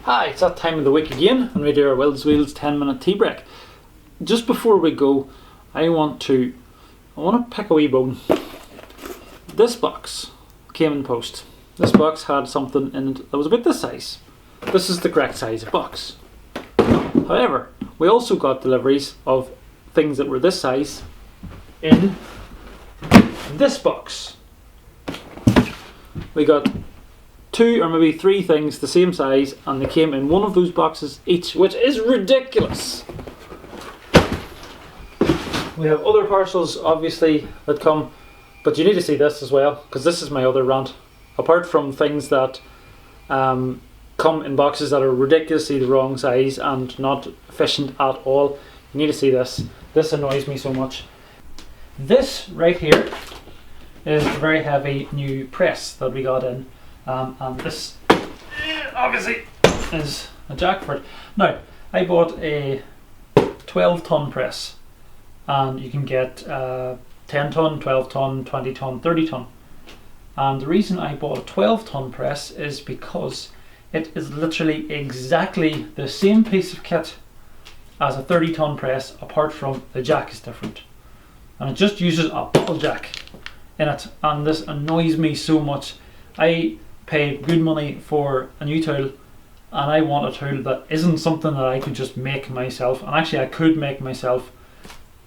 Hi, it's that time of the week again when we do our Willswheels 10-minute tea break. Just before we go, I want to pick a wee bone. This box came in post. This box had something in it that was about this size. This is the correct size of box. However, we also got deliveries of things that were this size in this box. We got 2 or maybe 3 things the same size, and they came in one of those boxes each, which is ridiculous. We have other parcels obviously that come, but you need to see this as well, because this is my other rant. Apart from things that come in boxes that are ridiculously the wrong size and not efficient at all, you need to see this. This annoys me so much. This right here is a very heavy new press that we got in. And this obviously is a jack for it. Now, I bought a 12-ton press, and you can get 10-ton, 12-ton, 20-ton, 30-ton. And the reason I bought a 12-ton press is because it is literally exactly the same piece of kit as a 30-ton press, apart from the jack is different. And it just uses a bottle jack in it, and this annoys me so much. I paid good money for a new tool, and I want a tool that isn't something that I could just make myself. And actually I could make myself.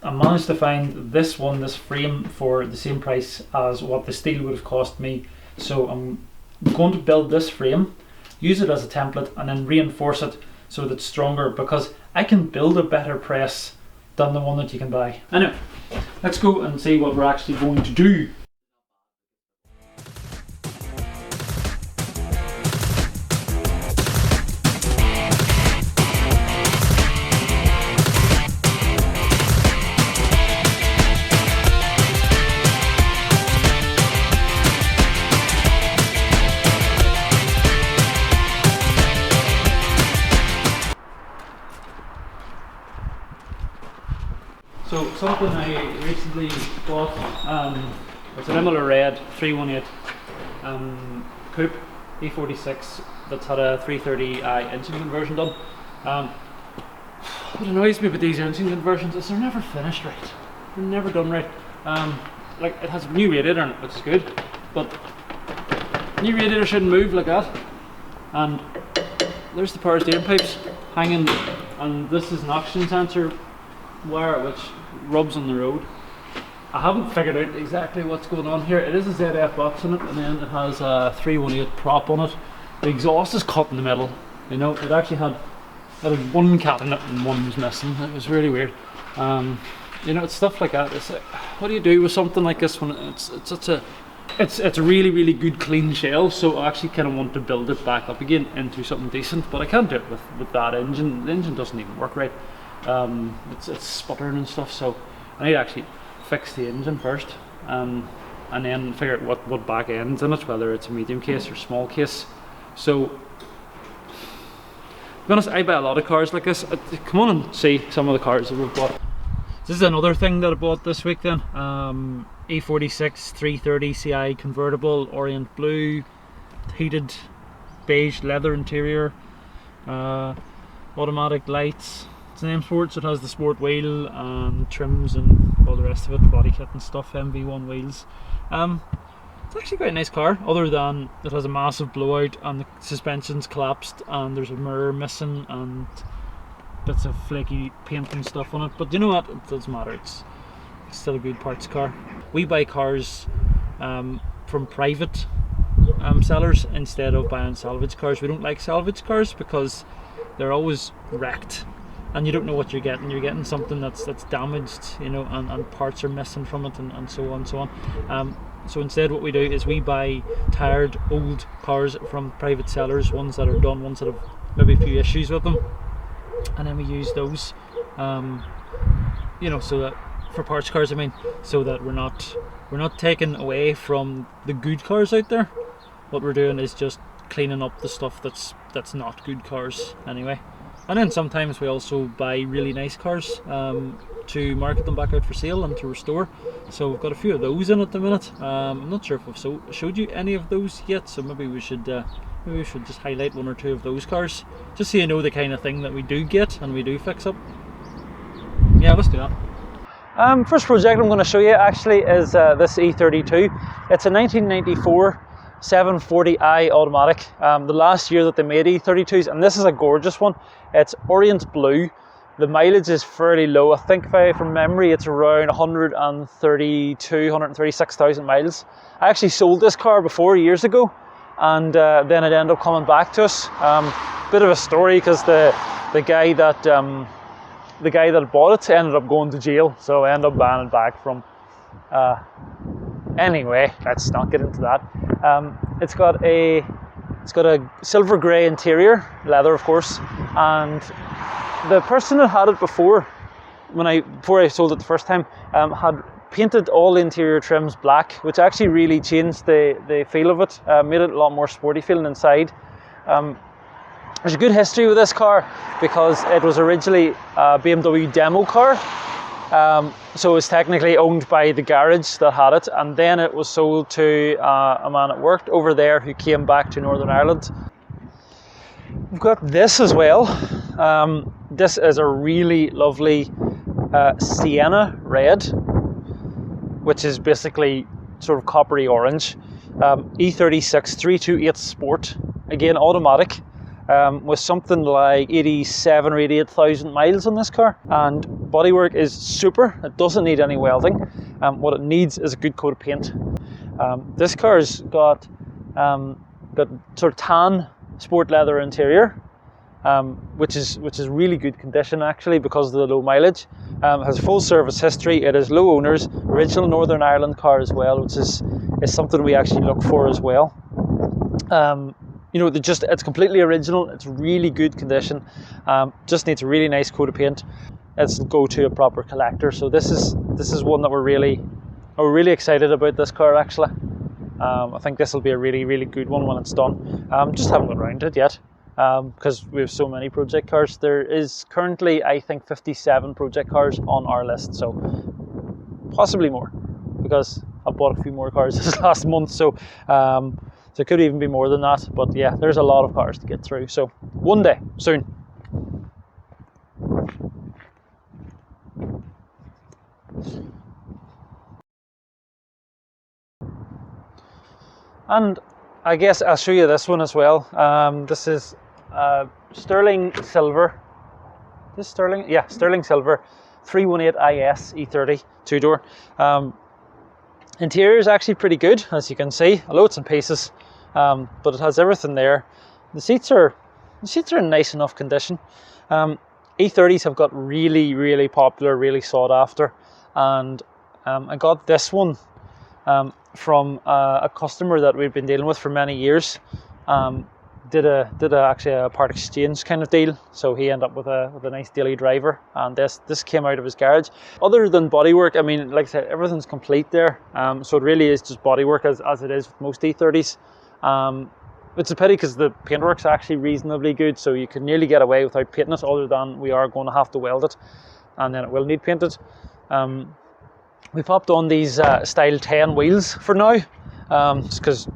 I managed to find this frame for the same price as what the steel would have cost me. So I'm going to build this frame, use it as a template, and then reinforce it so that it's stronger, because I can build a better press than the one that you can buy. Anyway, let's go and see what we're actually going to do. So something I recently bought, it's an Imola Red 318 coupe E46 that's had a 330i engine conversion done. What annoys me about these engine conversions is they're never finished right. They're never done right. Like, it has a new radiator in it, which is good, but new radiator shouldn't move like that. And there's the power steering pipes hanging, and this is an oxygen sensor wire which rubs on the road. I haven't figured out exactly what's going on here. It is a ZF box in it, and then it has a 318 prop on it. The exhaust is cut in the middle. You know, it actually had one cat in it and one was missing. It was really weird. You know, it's stuff like that. It's like, what do you do with something like this when it's a really good clean shell? So I actually kind of want to build it back up again into something decent, but I can't do it with that engine. The engine doesn't even work right. It's sputtering and stuff, so I need to actually fix the engine first, and then figure out what back end's in it, whether it's a medium case or small case. So, to be honest, I buy a lot of cars like this. Come on and see some of the cars that we've bought. This is another thing that I bought this week then. E46 330 CI convertible, orient blue, heated beige leather interior, automatic lights. It's an MSport, so it has the sport wheel and trims and all the rest of it, body kit and stuff, MV1 wheels. It's actually quite a nice car, other than it has a massive blowout and the suspension's collapsed and there's a mirror missing and bits of flaky paint and stuff on it. But you know what, it doesn't matter, it's still a good parts car. We buy cars from private sellers instead of buying salvage cars. We don't like salvage cars because they're always wrecked, and you don't know what you're getting. You're getting something that's damaged, you know, and parts are missing from it, and so on and so on. So instead what we do is we buy tired old cars from private sellers, ones that are done, ones that have maybe a few issues with them, and then we use those, you know, so that for parts cars, I mean, so that we're not taking away from the good cars out there. What we're doing is just cleaning up the stuff that's not good cars anyway. And then sometimes we also buy really nice cars to market them back out for sale and to restore. So we've got a few of those in at the minute. I'm not sure if I've showed you any of those yet, so maybe we should Maybe we should just highlight one or two of those cars, just so you know the kind of thing that we do get and we do fix up. Yeah, let's do that. First project I'm going to show you actually is this E32. It's a 1994 740i automatic, the last year that they made E32s, and this is a gorgeous one. It's orient blue. The mileage is fairly low. I think from memory it's around 136,000 miles. I actually sold this car before years ago, and then it ended up coming back to us. Bit of a story, because the guy that bought it ended up going to jail, so I ended up buying it back from. Anyway, let's not get into that. It's got a silver grey interior, leather of course, and the person that had it before I sold it the first time had painted all the interior trims black, which actually really changed the feel of it, made it a lot more sporty feeling inside. There's a good history with this car, because it was originally a BMW demo car, so it was technically owned by the garage that had it, and then it was sold to a man that worked over there who came back to Northern Ireland. We've got this as well. This is a really lovely sienna red, which is basically sort of coppery orange. E36 328 Sport, again automatic, with something like 87 or 88,000 miles on this car, and bodywork is super. It doesn't need any welding. What it needs is a good coat of paint. This car's got sort of tan sport leather interior, which is really good condition actually, because of the low mileage. Has full service history. It is low owners, original Northern Ireland car as well, which is something we actually look for as well. It's completely original. It's really good condition. Just needs a really nice coat of paint. Let's go to a proper collector. So this is one that we're really excited about. This car actually. I think this will be a really, really good one when it's done. Just haven't got around to it yet, because we have so many project cars. There is currently, I think, 57 project cars on our list, so possibly more, because I bought a few more cars this last month, so it could even be more than that. But yeah, there's a lot of cars to get through, so one day, soon. And I guess I'll show you this one as well. This is sterling silver. This sterling? Yeah, sterling silver 318 IS E30 two-door. Interior is actually pretty good, as you can see, although it's in pieces, but it has everything there. The seats are in nice enough condition. E30s have got really, really popular, really sought after, and I got this one from a customer that we've been dealing with for many years. Did actually a part exchange kind of deal, so he ended up with a nice daily driver, and this came out of his garage. Other than bodywork, I mean, like I said, everything's complete there, so it really is just bodywork as it is with most E30s. It's a pity because the paintwork's actually reasonably good, so you can nearly get away without painting it, other than we are going to have to weld it, and then it will need painted. We popped on these style 10 wheels for now, because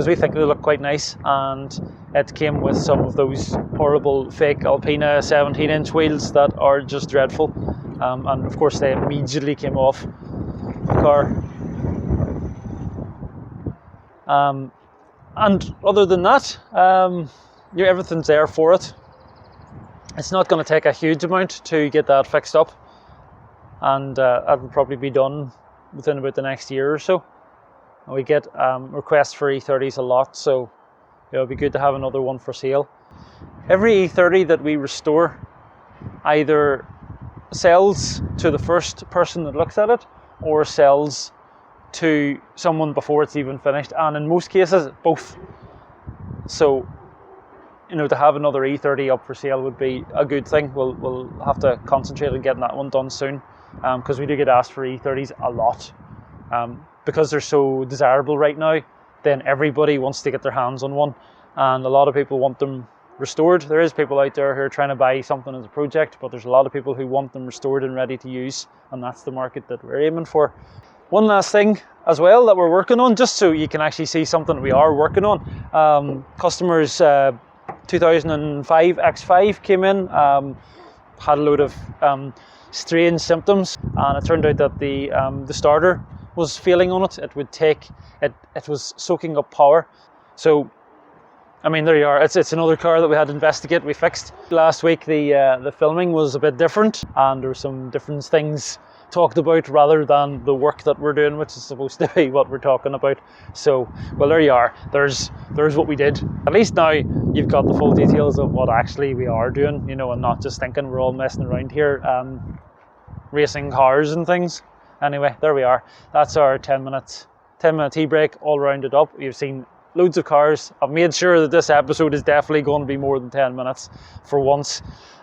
we think they look quite nice, and it came with some of those horrible fake Alpina 17-inch wheels that are just dreadful, and of course they immediately came off the car. And other than that, everything's there for it. It's not going to take a huge amount to get that fixed up, and that will probably be done within about the next year or so. We get requests for E30s a lot, so it'll be good to have another one for sale. Every E30 that we restore either sells to the first person that looks at it, or sells to someone before it's even finished, and in most cases both. So to have another E30 up for sale would be a good thing. We'll have to concentrate on getting that one done soon, because we do get asked for E30s a lot, because they're so desirable right now. Then everybody wants to get their hands on one, and a lot of people want them restored. There is people out there who are trying to buy something as a project, but there's a lot of people who want them restored and ready to use, and that's the market that we're aiming for. one last thing as well that we're working on, just so you can actually see something we are working on. Customers 2005 X5 came in, had a load of strange symptoms, and it turned out that the starter was failing on it. It was soaking up power. So I mean, there you are. It's another car that we had to investigate. We fixed last week. The filming was a bit different, and there were some different things talked about rather than the work that we're doing, which is supposed to be what we're talking about. So, well, there you are. There's what we did. At least now you've got the full details of what actually we are doing, you know, and not just thinking we're all messing around here, racing cars and things. Anyway, there we are. That's our 10-minute tea break, all rounded up. You've seen loads of cars. I've made sure that this episode is definitely going to be more than 10 minutes for once.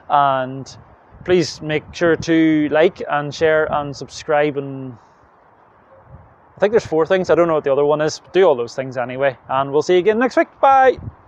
And please make sure to like and share and subscribe. And I think there's 4 things. I don't know what the other one is. Do all those things anyway. And we'll see you again next week. Bye.